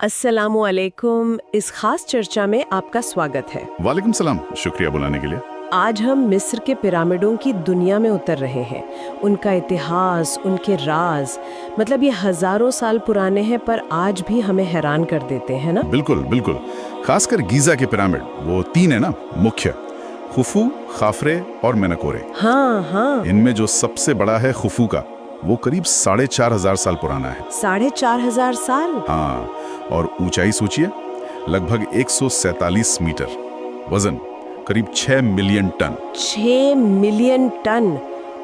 अस्सलामुअलैकुम। इस खास चर्चा में आपका स्वागत है। वालेकुम सलाम, शुक्रिया बुलाने के लिए। आज हम मिस्र के पिरामिडों की दुनिया में उतर रहे हैं। उनका इतिहास, उनके राज, मतलब ये हजारों साल पुराने हैं पर आज भी हमें हैरान कर देते हैं ना। बिल्कुल बिल्कुल। खासकर गीजा के पिरामिड, वो तीन है ना मुख्य, खुफू, खाफरे और मेनकोरे। हाँ हाँ। इनमें जो सबसे बड़ा है खुफू का, वो करीब 4,500 साल पुराना है। 4,500 साल? हाँ, और ऊंचाई सोचिए, लगभग 147 मीटर। वजन करीब 6 मिलियन टन। 6 million ton?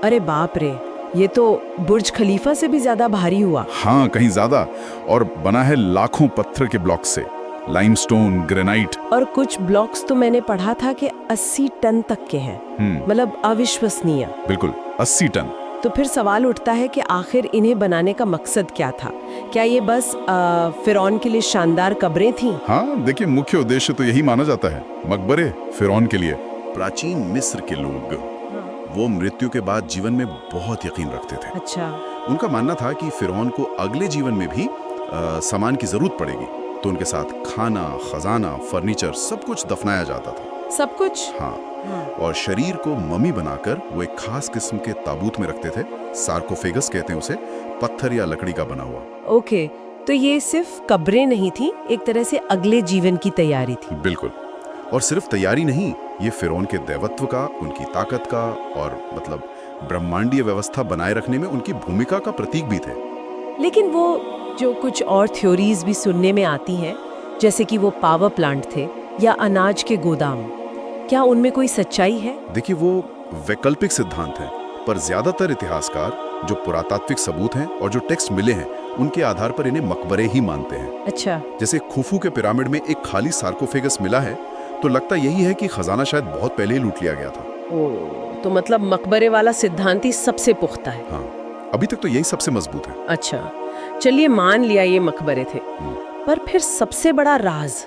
अरे बाप रे, ये तो बुर्ज खलीफा से भी ज्यादा भारी हुआ। हाँ, कहीं ज्यादा। और बना है लाखों पत्थर के ब्लॉक से, लाइमस्टोन, ग्रेनाइट। और कुछ ब्लॉक्स तो मैंने पढ़ा था कि 80 टन तक के हैं। मतलब अविश्वसनीय। बिल्कुल, 80 टन। तो फिर सवाल उठता है कि आखिर इन्हें बनाने का मकसद क्या था? क्या ये बस फिरौन के लिए शानदार कब्रें थीं? हाँ, देखिए, मुख्य उद्देश्य तो यही माना जाता है, मकबरे फिरौन के लिए। प्राचीन मिस्र के लोग वो मृत्यु के बाद जीवन में बहुत यकीन रखते थे। अच्छा। उनका मानना था कि फिरौन को अगले जीवन में भी सामान की जरूरत पड़ेगी, तो उनके साथ खाना, खजाना, फर्नीचर सब कुछ दफनाया जाता था। सब कुछ? हाँ। और शरीर को ममी बनाकर वो एक खास किस्म के ताबूत में रखते थे। सार्कोफेगस कहते हैं उसे, पत्थर या लकड़ी का बना हुआ। ओके, तो ये सिर्फ कब्रें नहीं थी, एक तरह से अगले जीवन की तैयारी थी। बिल्कुल। और सिर्फ तैयारी नहीं, ये फिरौन के दैवत्व का, उनकी ताकत का और मतलब ब्रह्मांडीय व्यवस्था बनाए रखने में उनकी भूमिका का प्रतीक भी थे। लेकिन वो जो कुछ और थ्योरीज भी सुनने में आती हैं, जैसे कि वो पावर प्लांट थे या अनाज के गोदाम, क्या उनमें कोई सच्चाई है? देखिए, वो वैकल्पिक सिद्धांत हैं, पर ज्यादातर इतिहासकार जो पुरातात्विक सबूत हैं और जो टेक्स्ट मिले हैं, उनके आधार पर इन्हें मकबरे ही मानते हैं। अच्छा। जैसे खुफू के पिरामिड में एक खाली सार्कोफेगस मिला है, तो लगता यही है कि खजाना शायद बहुत पहले ही लूट लिया गया था। तो मतलब मकबरे वाला सिद्धांत ही सबसे पुख्ता है। हाँ, अभी तक तो यही सबसे मजबूत है। अच्छा, चलिए मान लिया ये मकबरे थे, पर फिर सबसे बड़ा राज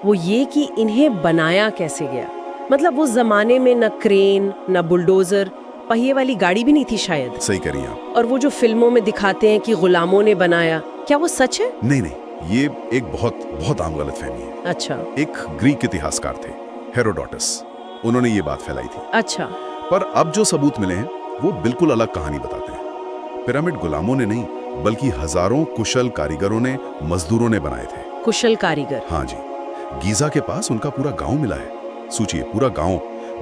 वो ये कि इन्हें बनाया कैसे गया। मतलब वो जमाने में न क्रेन, न बुलडोजर, पहिए वाली गाड़ी भी नहीं थी शायद। सही कह रही हैं आप। और वो जो फिल्मों में दिखाते हैं कि गुलामों ने बनाया, क्या वो सच है? नहीं नहीं, ये एक बहुत आम गलतफहमी है। अच्छा। एक ग्रीक इतिहासकार थे, हेरोडोटस, उन्होंने ये बात फैलाई थी। अच्छा। पर अब जो सबूत मिले हैं, वो बिल्कुल अलग कहानी बताते हैं। पिरामिड गुलामों ने नहीं, बल्कि हजारों कुशल कारीगरों ने, मजदूरों ने बनाए थे। कुशल कारीगर? हाँ जी। गीजा के पास उनका पूरा गांव मिला है। सोचिए, पूरा गांव,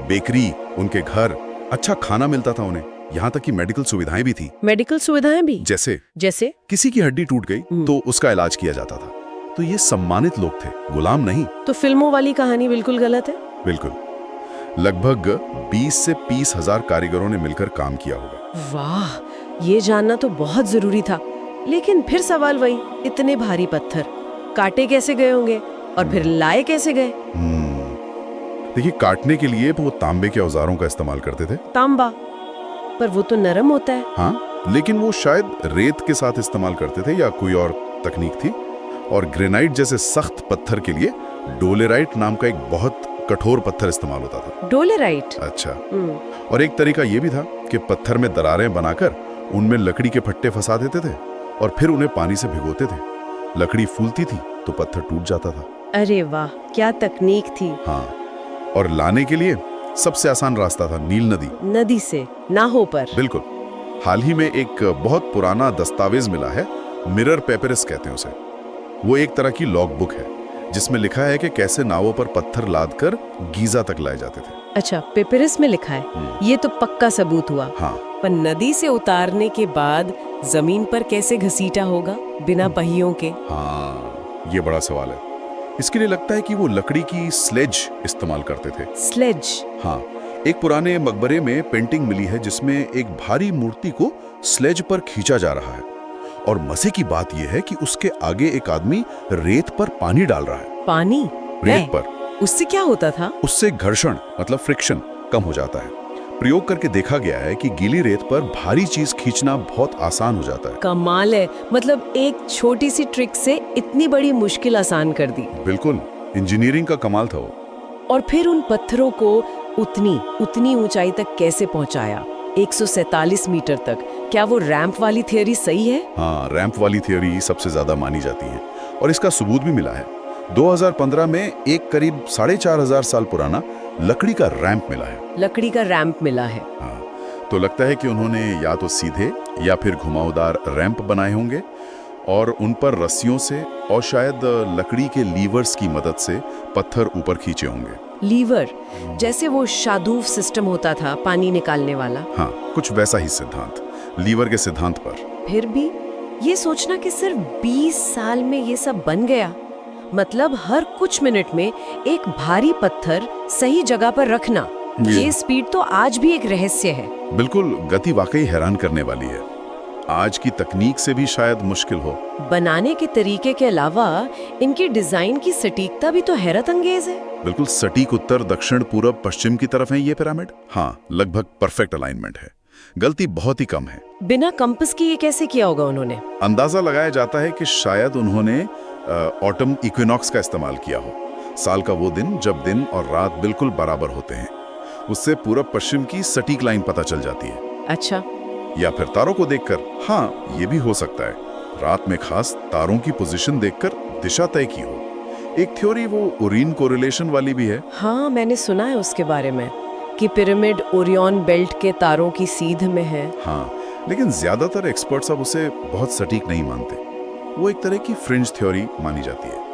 बेकरी, उनके घर, अच्छा खाना मिलता था उन्हें, यहाँ तक कि मेडिकल सुविधाएं भी थी। मेडिकल सुविधाएं भी? जैसे किसी की हड्डी टूट गई तो उसका इलाज किया जाता था। तो ये सम्मानित लोग थे, गुलाम नहीं। तो फिल्मों वाली कहानी बिल्कुल गलत है? बिल्कुल। लगभग 20 से 30 हजार कारीगरों ने मिलकर काम किया होगा। वाह, ये जानना तो बहुत जरूरी था। लेकिन फिर सवाल वही, इतने भारी पत्थर काटे कैसे गए होंगे और फिर लाए कैसे गए? देखिए, काटने के लिए वो तांबे के औजारों का इस्तेमाल करते थे। तांबा? पर वो तो नरम होता है। हाँ, लेकिन वो शायद रेत के साथ इस्तेमाल करते थे या कोई और तकनीक थी। और ग्रेनाइट जैसे सख्त पत्थर के लिए डोलेराइट नाम का एक बहुत कठोर पत्थर इस्तेमाल होता था। डोलेराइट? अच्छा। और एक तरीका ये भी था कि पत्थर में दरारें बनाकर उनमें लकड़ी के फट्टे फंसा देते थे और फिर उन्हें पानी से भिगोते थे। लकड़ी फूलती थी तो पत्थर टूट जाता था। अरे वाह, क्या तकनीक थी। हाँ, और लाने के लिए सबसे आसान रास्ता था नील नदी से, नाहों पर। बिल्कुल। हाल ही में एक बहुत पुराना दस्तावेज मिला है, मिरर पेपरस कहते हैं उसे। वो एक तरह की लॉग बुक है जिसमें लिखा है कि कैसे नावों पर पत्थर लादकर गीजा तक लाए जाते थे। अच्छा, पेपरस में लिखा है। ये तो पक्का सबूत हुआ। हाँ। पर नदी से उतारने के बाद जमीन पर कैसे घसीटा होगा बिना पहियों के? हाँ, ये बड़ा सवाल है। इसके लिए लगता है कि वो लकड़ी की स्लेज इस्तेमाल करते थे। स्लेज? हाँ, एक पुराने मकबरे में पेंटिंग मिली है जिसमें एक भारी मूर्ति को स्लेज पर खींचा जा रहा है। और मजे की बात यह है कि उसके आगे एक आदमी रेत पर पानी डाल रहा है। पानी? रेत पर। उससे क्या होता था? उससे घर्षण मतलब फ्रिक्शन कम हो जाता है। प्रयोग करके देखा गया है कि गीली रेत पर भारी चीज खींचना बहुत आसान हो जाता है। कमाल है, मतलब एक छोटी सी ट्रिक से इतनी बड़ी मुश्किल आसान कर दी। बिल्कुल, इंजीनियरिंग का कमाल था वो। और फिर उन पत्थरों को उतनी ऊंचाई तक कैसे पहुंचाया? 147 मीटर तक। क्या वो रैंप वाली थियरी सही है? हाँ, रैंप वाली थियरी सबसे ज्यादा मानी जाती है। और इसका सबूत भी मिला है। 2015 में एक करीब 4500 साल पुराना लकड़ी का रैंप मिला है। लकड़ी का रैंप मिला है। हाँ, तो लगता है कि उन्होंने या तो सीधे या फिर घुमावदार रैंप बनाए होंगे और उन पर रस्सियों से और शायद लकड़ी के लीवर्स की मदद से पत्थर ऊपर खींचे होंगे। लीवर, जैसे वो शादूफ सिस्टम होता था पानी निकालने वाला। हाँ, कुछ वैसा ही सिद्धांत, लीवर के सिद्धांत पर। फिर भी ये सोचना कि सिर्फ 20 साल में ये सब बन गया, मतलब हर कुछ मिनट में एक भारी पत्थर सही जगह पर रखना, ये स्पीड तो आज भी एक रहस्य है। बिल्कुल, गति वाकई हैरान करने वाली है। आज की तकनीक से भी शायद मुश्किल हो। बनाने के तरीके के अलावा इनकी डिजाइन की सटीकता भी तो हैरत अंगेज है। बिल्कुल सटीक उत्तर दक्षिण पूरब पश्चिम की तरफ है ये पिरामिड। हाँ, लगभग परफेक्ट अलाइनमेंट है, गलती बहुत ही कम है। बिना कंपास के ये कैसे किया होगा उन्होंने? अंदाजा लगाया जाता है कि शायद उन्होंने ऑटम इक्विनॉक्स का इस्तेमाल किया हो, साल का वो दिन जब दिन और रात बिल्कुल बराबर होते हैं। उससे पूरब पश्चिम की सटीक लाइन पता चल जाती है। अच्छा, या फिर तारों को देखकर। हाँ, ये भी हो सकता है, रात में खास तारों की पोजीशन देखकर दिशा तय की हो। एक थ्योरी वो ओरियन कोरिलेशन वाली भी है। हाँ, मैंने सुना है उसके बारे में कि पिरामिड ओरियन बेल्ट के तारों की सीध में है। हाँ, लेकिन ज्यादातर एक्सपर्ट्स अब उसे बहुत सटीक नहीं मानते। वो एक तरह की फ्रिंज थ्योरी मानी जाती है।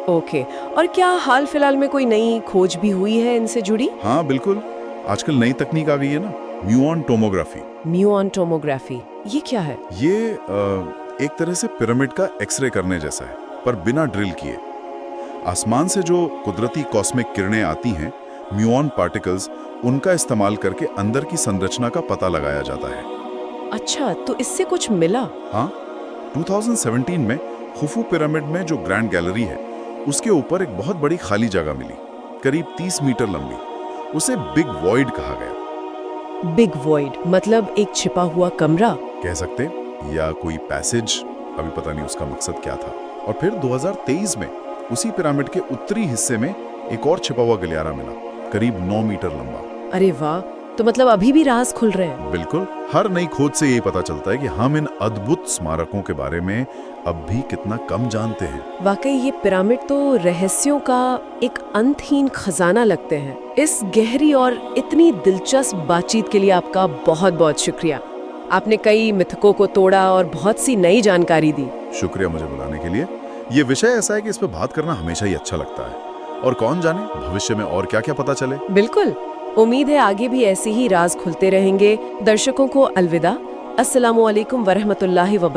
ओके, और क्या हाल फिलहाल में कोई नई खोज भी हुई है इनसे जुड़ी? हाँ बिल्कुल, आजकल नई तकनीक आ गई है ना, म्यूऑन टोमोग्राफी। म्यूऑन टोमोग्राफी, ये क्या है? ये एक तरह से पिरामिड का एक्सरे करने जैसा है, पर बिना ड्रिल किए। आसमान से जो कुदरती कॉस्मिक किरणें आती हैं, म्यूऑन पार्टिकल्स, उनका इस्तेमाल करके अंदर की संरचना का पता लगाया जाता है। अच्छा, तो इससे कुछ मिला? हाँ, 2017 में खुफू पिरामिड में जो ग्रैंड गैलरी है, उसके ऊपर एक बहुत बड़ी खाली जगह मिली, करीब 30 मीटर लंबी। उसे बिग वॉइड कहा गया। बिग वॉइड मतलब एक छिपा हुआ कमरा कह सकते, या कोई पैसेज, अभी पता नहीं उसका मकसद क्या था। और फिर 2023 में उसी पिरामिड के उत्तरी हिस्से में एक और छिपा हुआ गलियारा मिला, करीब 9 मीटर लंबा। अरे वाह, तो मतलब अभी भी राज खुल रहे हैं। बिल्कुल, हर नई खोज से यही पता चलता है कि हम इन अद्भुत स्मारकों के बारे में अब भी कितना कम जानते हैं। वाकई ये पिरामिड तो रहस्यों का एक अंतहीन खजाना लगते हैं। इस गहरी और इतनी दिलचस्प बातचीत के लिए आपका बहुत बहुत शुक्रिया। आपने कई मिथकों को तोड़ा और बहुत सी नई जानकारी दी। शुक्रिया मुझे बुलाने के लिए। ये विषय ऐसा है कि इस पर बात करना हमेशा ही अच्छा लगता है, और कौन जाने भविष्य में और क्या क्या पता चले। बिल्कुल, उम्मीद है आगे भी ऐसे ही राज खुलते रहेंगे। दर्शकों को अलविदा। अस्सलामुअलैकुम वरहमतुल्लाहि व